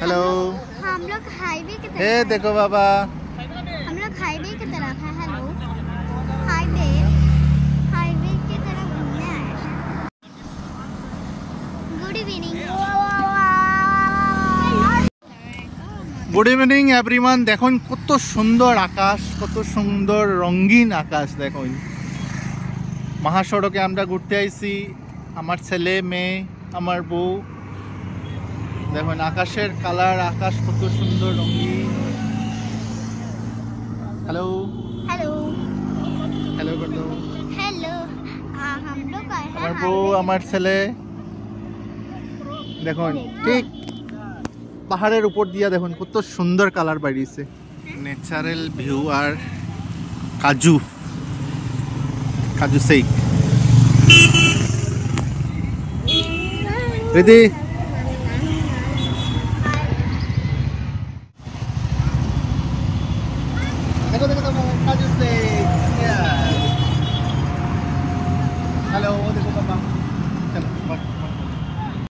Hello. हम लोग highway की तरफ देखो बाबा, हम लोग हाईवे की तरफ है। हेलो, हाईवे हाईवे की तरफ घूमने आए हैं। Good evening. Good evening everyone. দেখুন কত সুন্দর আকাশ, কত সুন্দর রঙিন আকাশ। দেখুন মহাসড়কে আমরা ঘুরতে আইছি, আমার ছেলে মেয়ে আমার বউ। দেখুন আকাশের কালার, আকাশ কত সুন্দর রঙিন। हेलो हेलो हेलो कर दो। हेलो, हम लोग आए हैं আমার বউ আমার ছেলে। দেখুন ঠিক পাহাড়ের উপর দিয়া দেখুন কত সুন্দর কালার বাড়িয়েছে। ন্যাচারাল ভিউ আর কাজু কাজু শেক। রেডি? দেখো দেখো দেখো কাজু শেক। হ্যালো দেখো বাবা।